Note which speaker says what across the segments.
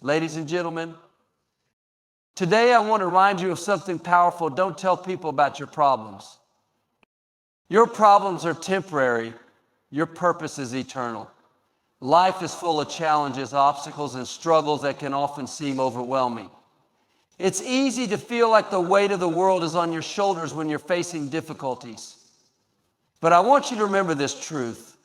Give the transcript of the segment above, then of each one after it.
Speaker 1: Ladies and gentlemen, today I want to remind you of something powerful. Don't tell people about your problems. Your problems are temporary. Your purpose is eternal. Life is full of challenges, obstacles, and struggles that can often seem overwhelming. It's easy to feel like the weight of the world is on your shoulders when you're facing difficulties. But I want you to remember this truth.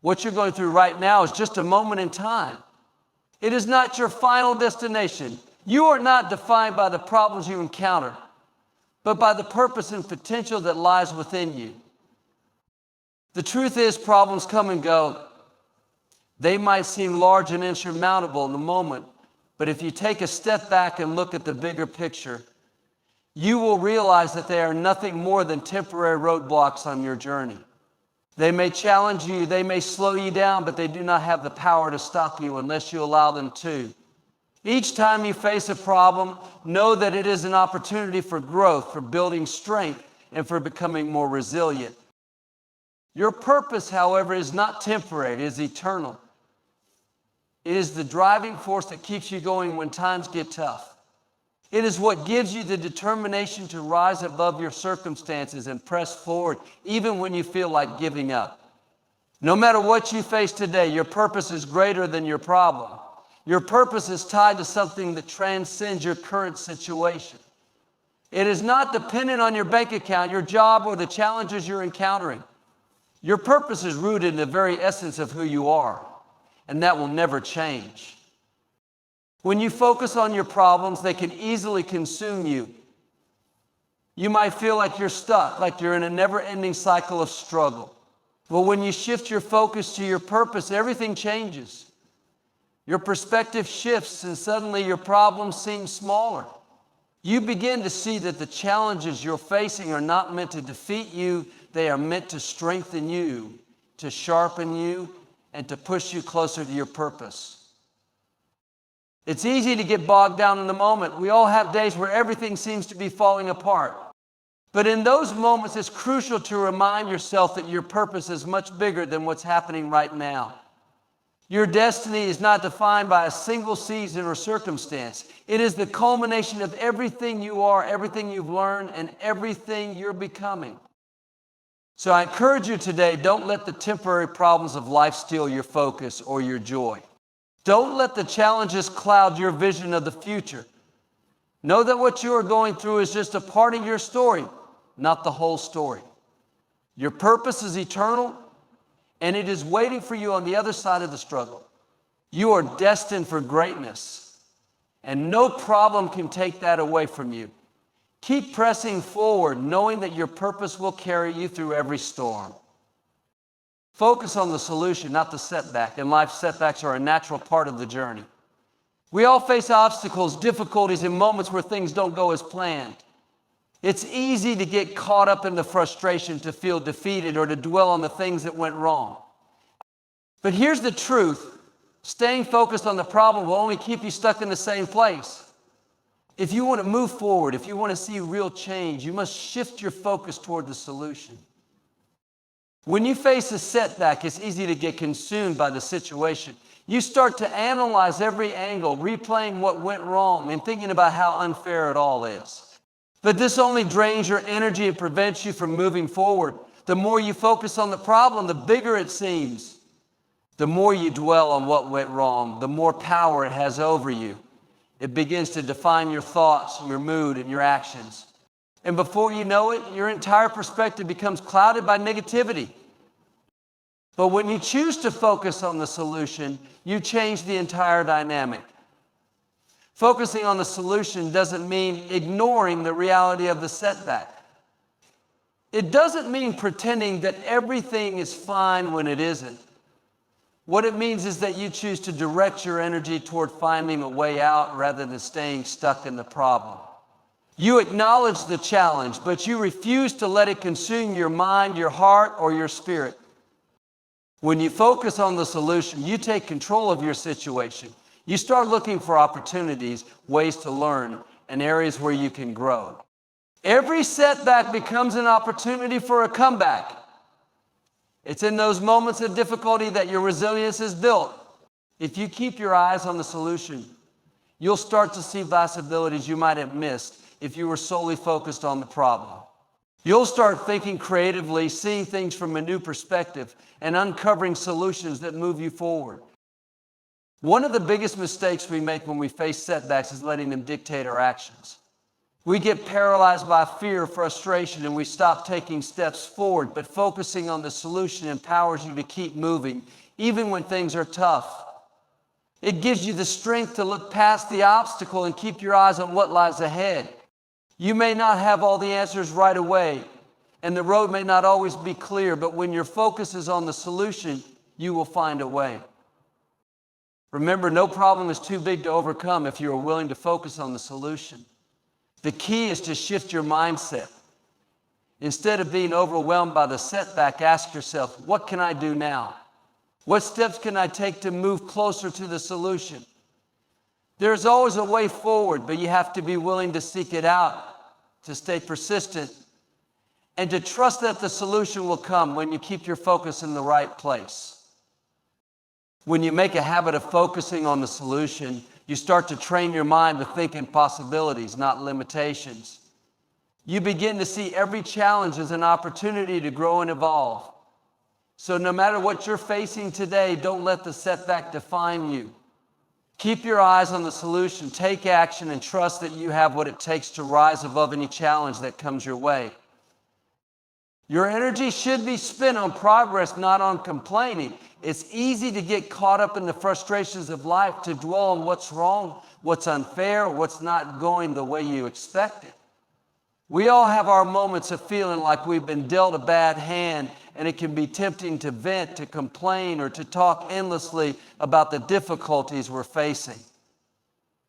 Speaker 1: What you're going through right now is just a moment in time. It is not your final destination. You are not defined by the problems you encounter, but by the purpose and potential that lies within you. The truth is, problems come and go. They might seem large and insurmountable in the moment, but if you take a step back and look at the bigger picture, you will realize that they are nothing more than temporary roadblocks on your journey. They may challenge you, they may slow you down, but they do not have the power to stop you unless you allow them to. Each time you face a problem, know that it is an opportunity for growth, for building strength, and for becoming more resilient. Your purpose, however, is not temporary, it is eternal. It is the driving force that keeps you going when times get tough. It is what gives you the determination to rise above your circumstances and press forward, even when you feel like giving up. No matter what you face today, your purpose is greater than your problem. Your purpose is tied to something that transcends your current situation. It is not dependent on your bank account, your job, or the challenges you're encountering. Your purpose is rooted in the very essence of who you are, and that will never change. When you focus on your problems, they can easily consume you. You might feel like you're stuck, like you're in a never-ending cycle of struggle. But when you shift your focus to your purpose, everything changes. Your perspective shifts, and suddenly your problems seem smaller. You begin to see that the challenges you're facing are not meant to defeat you, they are meant to strengthen you, to sharpen you, and to push you closer to your purpose. It's easy to get bogged down in the moment. We all have days where everything seems to be falling apart. But in those moments, it's crucial to remind yourself that your purpose is much bigger than what's happening right now. Your destiny is not defined by a single season or circumstance. It is the culmination of everything you are, everything you've learned, and everything you're becoming. So I encourage you today, don't let the temporary problems of life steal your focus or your joy. Don't let the challenges cloud your vision of the future. Know that what you are going through is just a part of your story, not the whole story. Your purpose is eternal, and it is waiting for you on the other side of the struggle. You are destined for greatness, and no problem can take that away from you. Keep pressing forward, knowing that your purpose will carry you through every storm. Focus on the solution, not the setback. In life, setbacks are a natural part of the journey. We all face obstacles, difficulties, and moments where things don't go as planned. It's easy to get caught up in the frustration, to feel defeated, or to dwell on the things that went wrong. But here's the truth. Staying focused on the problem will only keep you stuck in the same place. If you want to move forward, if you want to see real change, you must shift your focus toward the solution. When you face a setback, it's easy to get consumed by the situation. You start to analyze every angle, replaying what went wrong and thinking about how unfair it all is. But this only drains your energy and prevents you from moving forward. The more you focus on the problem, the bigger it seems. The more you dwell on what went wrong, the more power it has over you. It begins to define your thoughts, your mood, and your actions. And before you know it, your entire perspective becomes clouded by negativity. But when you choose to focus on the solution, you change the entire dynamic. Focusing on the solution doesn't mean ignoring the reality of the setback. It doesn't mean pretending that everything is fine when it isn't. What it means is that you choose to direct your energy toward finding a way out rather than staying stuck in the problem. You acknowledge the challenge, but you refuse to let it consume your mind, your heart, or your spirit. When you focus on the solution, you take control of your situation. You start looking for opportunities, ways to learn, and areas where you can grow. Every setback becomes an opportunity for a comeback. It's in those moments of difficulty that your resilience is built. If you keep your eyes on the solution, You'll start to see possibilities you might have missed if you were solely focused on the problem. You'll start thinking creatively, seeing things from a new perspective, and uncovering solutions that move you forward. One of the biggest mistakes we make when we face setbacks is letting them dictate our actions. We get paralyzed by fear, frustration, and we stop taking steps forward, but focusing on the solution empowers you to keep moving, even when things are tough. It gives you the strength to look past the obstacle and keep your eyes on what lies ahead. You may not have all the answers right away, and the road may not always be clear, but when your focus is on the solution, you will find a way. Remember, no problem is too big to overcome if you are willing to focus on the solution. The key is to shift your mindset. Instead of being overwhelmed by the setback, ask yourself, what can I do now? What steps can I take to move closer to the solution? There's always a way forward, but you have to be willing to seek it out, to stay persistent, and to trust that the solution will come when you keep your focus in the right place. When you make a habit of focusing on the solution, you start to train your mind to think in possibilities, not limitations. You begin to see every challenge as an opportunity to grow and evolve. So no matter what you're facing today, don't let the setback define you. Keep your eyes on the solution, take action, and trust that you have what it takes to rise above any challenge that comes your way. Your energy should be spent on progress, not on complaining. It's easy to get caught up in the frustrations of life, to dwell on what's wrong, what's unfair, what's not going the way you expected. We all have our moments of feeling like we've been dealt a bad hand, and it can be tempting to vent, to complain, or to talk endlessly about the difficulties we're facing.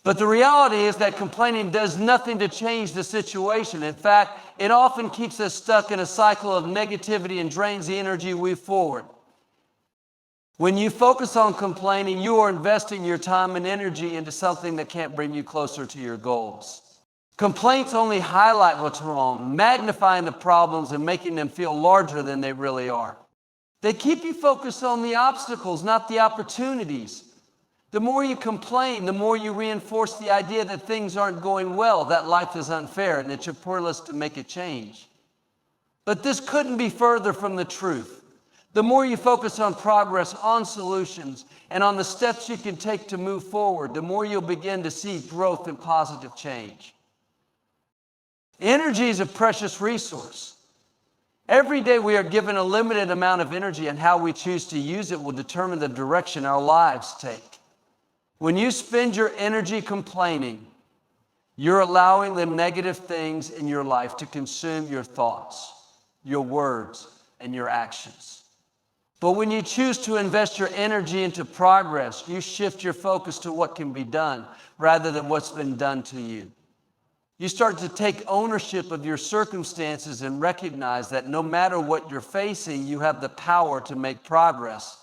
Speaker 1: But the reality is that complaining does nothing to change the situation. In fact, it often keeps us stuck in a cycle of negativity and drains the energy we forward. When you focus on complaining, you are investing your time and energy into something that can't bring you closer to your goals. Complaints only highlight what's wrong, magnifying the problems and making them feel larger than they really are. They keep you focused on the obstacles, not the opportunities. The more you complain, the more you reinforce the idea that things aren't going well, that life is unfair, and it's your powerless to make a change. But this couldn't be further from the truth. The more you focus on progress, on solutions, and on the steps you can take to move forward, the more you'll begin to see growth and positive change. Energy is a precious resource. Every day we are given a limited amount of energy, and how we choose to use it will determine the direction our lives take. When you spend your energy complaining, you're allowing the negative things in your life to consume your thoughts, your words, and your actions. But when you choose to invest your energy into progress, you shift your focus to what can be done rather than what's been done to you. You start to take ownership of your circumstances and recognize that no matter what you're facing, you have the power to make progress.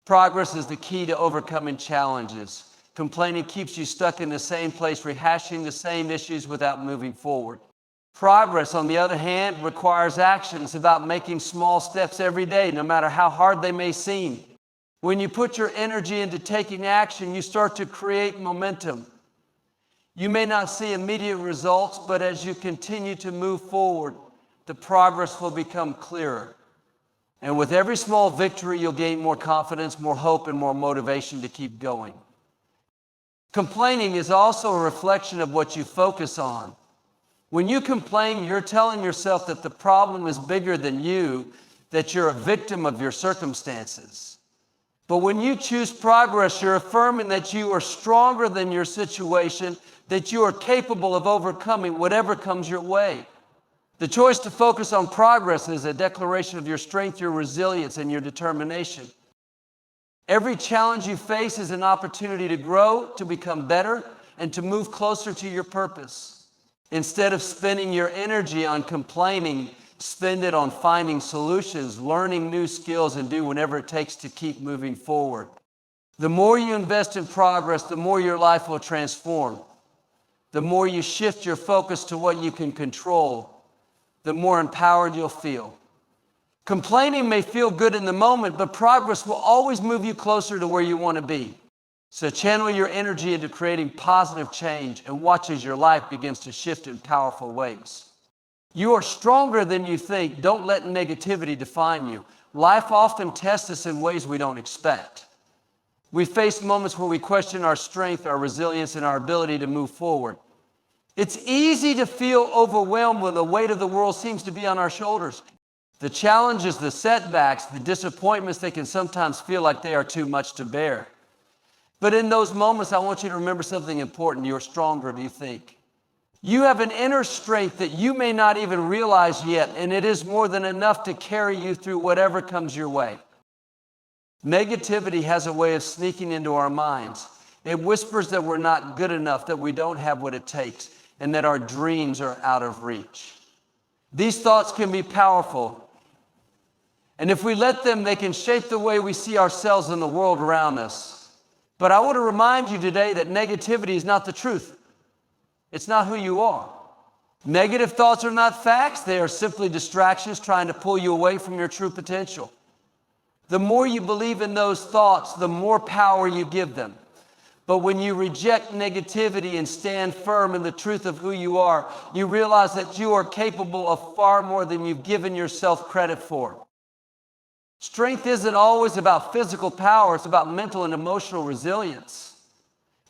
Speaker 1: Progress is the key to overcoming challenges. Complaining keeps you stuck in the same place, rehashing the same issues without moving forward. Progress, on the other hand, requires action. It's about making small steps every day, no matter how hard they may seem. When you put your energy into taking action, you start to create momentum. You may not see immediate results, but as you continue to move forward, the progress will become clearer. And with every small victory, you'll gain more confidence, more hope, and more motivation to keep going. Complaining is also a reflection of what you focus on. When you complain, you're telling yourself that the problem is bigger than you, that you're a victim of your circumstances. But when you choose progress, you're affirming that you are stronger than your situation, that you are capable of overcoming whatever comes your way. The choice to focus on progress is a declaration of your strength, your resilience, and your determination. Every challenge you face is an opportunity to grow, to become better, and to move closer to your purpose. Instead of spending your energy on complaining, spend it on finding solutions, learning new skills, and do whatever it takes to keep moving forward. The more you invest in progress, the more your life will transform. The more you shift your focus to what you can control, the more empowered you'll feel. Complaining may feel good in the moment, but progress will always move you closer to where you want to be. So channel your energy into creating positive change and watch as your life begins to shift in powerful ways. You are stronger than you think. Don't let negativity define you. Life often tests us in ways we don't expect. We face moments where we question our strength, our resilience, and our ability to move forward. It's easy to feel overwhelmed when the weight of the world seems to be on our shoulders. The challenges, the setbacks, the disappointments, they can sometimes feel like they are too much to bear. But in those moments, I want you to remember something important. You're stronger than you think. You have an inner strength that you may not even realize yet, and it is more than enough to carry you through whatever comes your way. Negativity has a way of sneaking into our minds. It whispers that we're not good enough, that we don't have what it takes, and that our dreams are out of reach. These thoughts can be powerful, and if we let them, they can shape the way we see ourselves and the world around us. But I want to remind you today that negativity is not the truth. It's not who you are. Negative thoughts are not facts. They are simply distractions trying to pull you away from your true potential. The more you believe in those thoughts, the more power you give them. But when you reject negativity and stand firm in the truth of who you are, you realize that you are capable of far more than you've given yourself credit for. Strength isn't always about physical power. It's about mental and emotional resilience.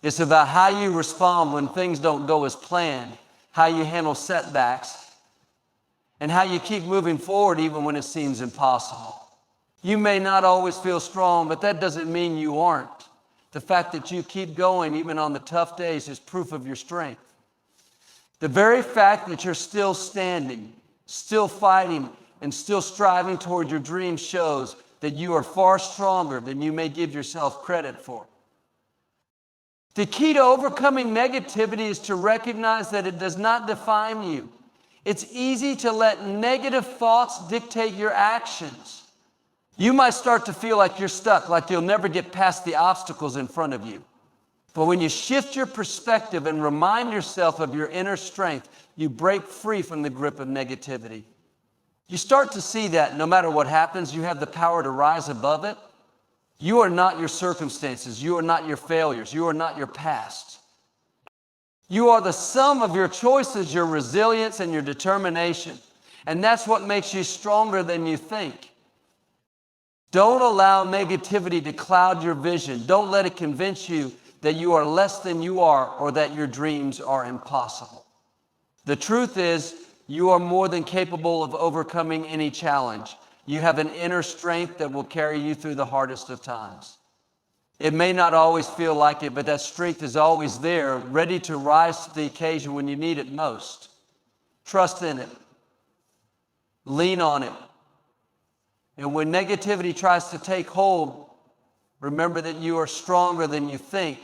Speaker 1: It's about how you respond when things don't go as planned, how you handle setbacks, and how you keep moving forward even when it seems impossible. You may not always feel strong, but that doesn't mean you aren't. The fact that you keep going even on the tough days is proof of your strength. The very fact that you're still standing, still fighting, and still striving toward your dreams shows that you are far stronger than you may give yourself credit for. The key to overcoming negativity is to recognize that it does not define you. It's easy to let negative thoughts dictate your actions. You might start to feel like you're stuck, like you'll never get past the obstacles in front of you. But when you shift your perspective and remind yourself of your inner strength, you break free from the grip of negativity. You start to see that no matter what happens, you have the power to rise above it. You are not your circumstances. You are not your failures. You are not your past. You are the sum of your choices, your resilience, and your determination. And that's what makes you stronger than you think. Don't allow negativity to cloud your vision. Don't let it convince you that you are less than you are or that your dreams are impossible. The truth is, you are more than capable of overcoming any challenge. You have an inner strength that will carry you through the hardest of times. It may not always feel like it, but that strength is always there, ready to rise to the occasion when you need it most. Trust in it. Lean on it. And when negativity tries to take hold, remember that you are stronger than you think,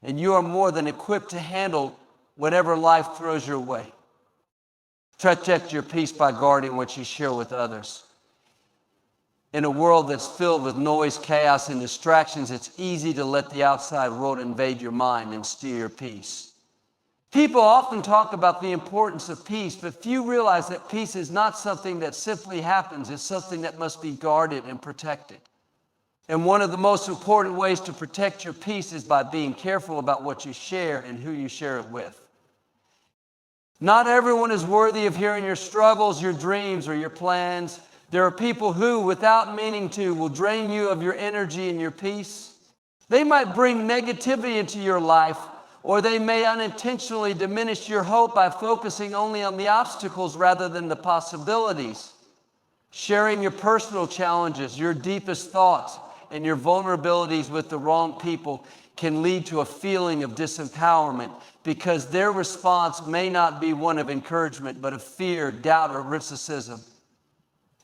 Speaker 1: and you are more than equipped to handle whatever life throws your way. Protect your peace by guarding what you share with others. In a world that's filled with noise, chaos, and distractions, it's easy to let the outside world invade your mind and steal your peace. People often talk about the importance of peace, but few realize that peace is not something that simply happens. It's something that must be guarded and protected. And one of the most important ways to protect your peace is by being careful about what you share and who you share it with. Not everyone is worthy of hearing your struggles, your dreams, or your plans. There are people who, without meaning to, will drain you of your energy and your peace. They might bring negativity into your life, or they may unintentionally diminish your hope by focusing only on the obstacles rather than the possibilities. Sharing your personal challenges, your deepest thoughts, and your vulnerabilities with the wrong people can lead to a feeling of disempowerment because their response may not be one of encouragement, but of fear, doubt, or criticism.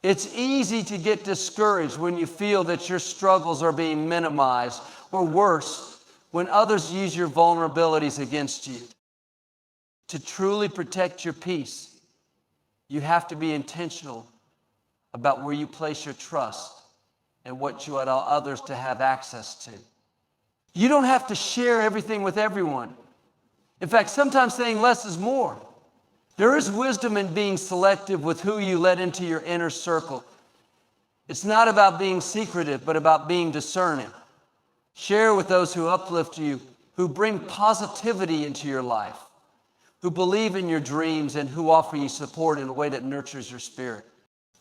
Speaker 1: It's easy to get discouraged when you feel that your struggles are being minimized, or worse, when others use your vulnerabilities against you. To truly protect your peace, you have to be intentional about where you place your trust and what you allow others to have access to. You don't have to share everything with everyone. In fact, sometimes saying less is more. There is wisdom in being selective with who you let into your inner circle. It's not about being secretive, but about being discerning. Share with those who uplift you, who bring positivity into your life, who believe in your dreams, and who offer you support in a way that nurtures your spirit.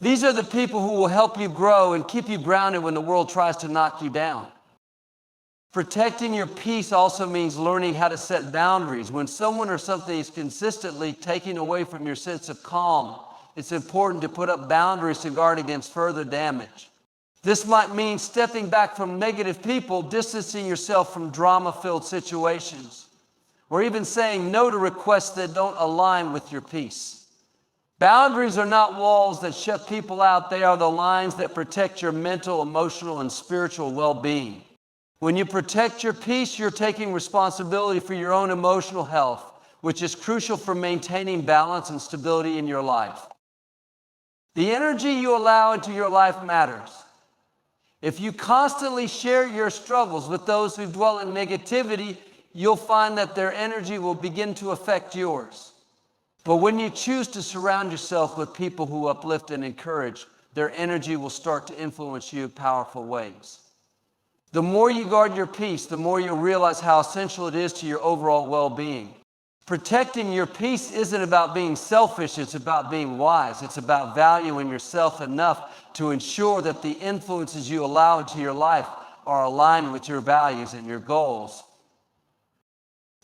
Speaker 1: These are the people who will help you grow and keep you grounded when the world tries to knock you down. Protecting your peace also means learning how to set boundaries. When someone or something is consistently taking away from your sense of calm, it's important to put up boundaries to guard against further damage. This might mean stepping back from negative people, distancing yourself from drama-filled situations, or even saying no to requests that don't align with your peace. Boundaries are not walls that shut people out. They are the lines that protect your mental, emotional, and spiritual well-being. When you protect your peace, you're taking responsibility for your own emotional health, which is crucial for maintaining balance and stability in your life. The energy you allow into your life matters. If you constantly share your struggles with those who dwell in negativity, you'll find that their energy will begin to affect yours. But when you choose to surround yourself with people who uplift and encourage, their energy will start to influence you in powerful ways. The more you guard your peace, the more you'll realize how essential it is to your overall well-being. Protecting your peace isn't about being selfish, it's about being wise. It's about valuing yourself enough to ensure that the influences you allow into your life are aligned with your values and your goals.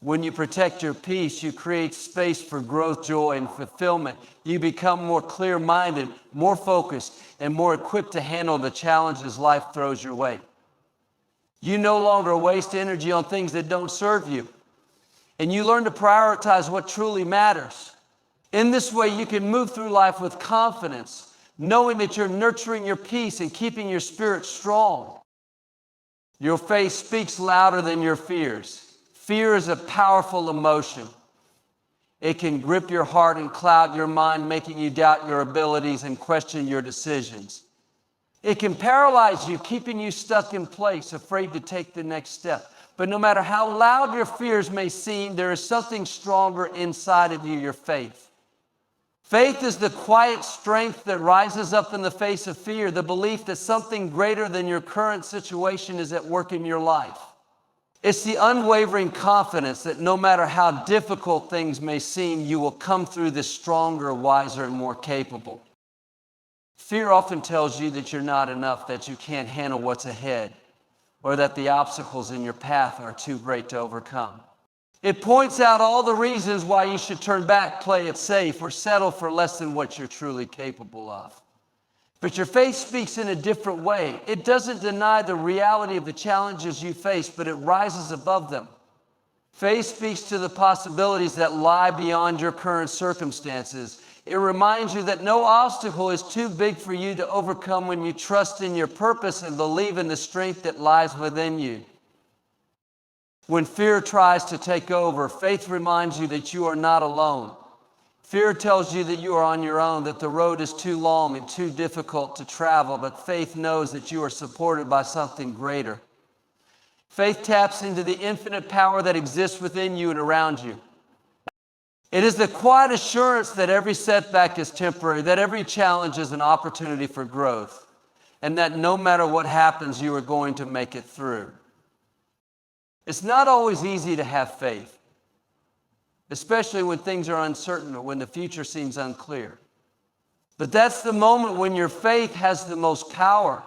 Speaker 1: When you protect your peace, you create space for growth, joy, and fulfillment. You become more clear-minded, more focused, and more equipped to handle the challenges life throws your way. You no longer waste energy on things that don't serve you, and you learn to prioritize what truly matters. In this way, you can move through life with confidence, knowing that you're nurturing your peace and keeping your spirit strong. Your faith speaks louder than your fears. Fear is a powerful emotion. It can grip your heart and cloud your mind, making you doubt your abilities and question your decisions. It can paralyze you, keeping you stuck in place, afraid to take the next step. But no matter how loud your fears may seem, there is something stronger inside of you, your faith. Faith is the quiet strength that rises up in the face of fear, the belief that something greater than your current situation is at work in your life. It's the unwavering confidence that no matter how difficult things may seem, you will come through this stronger, wiser, and more capable. Fear often tells you that you're not enough, that you can't handle what's ahead, or that the obstacles in your path are too great to overcome. It points out all the reasons why you should turn back, play it safe, or settle for less than what you're truly capable of. But your faith speaks in a different way. It doesn't deny the reality of the challenges you face, but it rises above them. Faith speaks to the possibilities that lie beyond your current circumstances. It reminds you that no obstacle is too big for you to overcome when you trust in your purpose and believe in the strength that lies within you. When fear tries to take over, faith reminds you that you are not alone. Fear tells you that you are on your own, that the road is too long and too difficult to travel, but faith knows that you are supported by something greater. Faith taps into the infinite power that exists within you and around you. It is the quiet assurance that every setback is temporary, that every challenge is an opportunity for growth, and that no matter what happens, you are going to make it through. It's not always easy to have faith, especially when things are uncertain or when the future seems unclear. But that's the moment when your faith has the most power.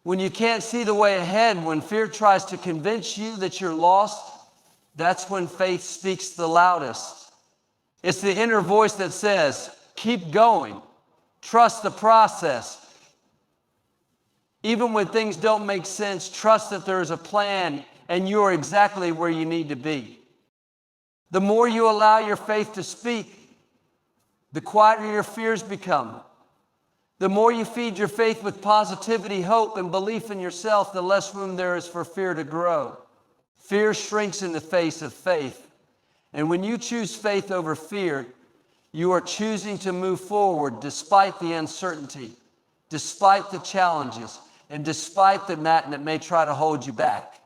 Speaker 1: When you can't see the way ahead, when fear tries to convince you that you're lost, that's when faith speaks the loudest. It's the inner voice that says, keep going, trust the process. Even when things don't make sense, trust that there is a plan and you are exactly where you need to be. The more you allow your faith to speak, the quieter your fears become. The more you feed your faith with positivity, hope, and belief in yourself, the less room there is for fear to grow. Fear shrinks in the face of faith. And when you choose faith over fear, you are choosing to move forward despite the uncertainty, despite the challenges, and despite the mat that may try to hold you back.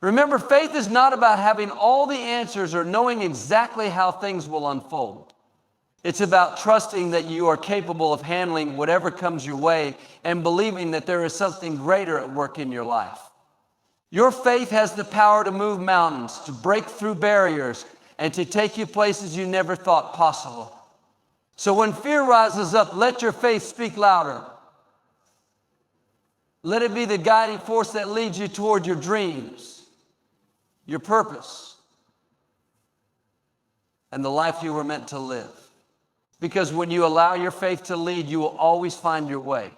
Speaker 1: Remember, faith is not about having all the answers or knowing exactly how things will unfold. It's about trusting that you are capable of handling whatever comes your way and believing that there is something greater at work in your life. Your faith has the power to move mountains, to break through barriers, and to take you places you never thought possible. So when fear rises up, let your faith speak louder. Let it be the guiding force that leads you toward your dreams, your purpose, and the life you were meant to live. Because when you allow your faith to lead, you will always find your way.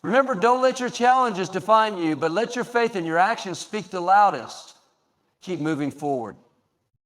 Speaker 1: Remember, don't let your challenges define you, but let your faith and your actions speak the loudest. Keep moving forward.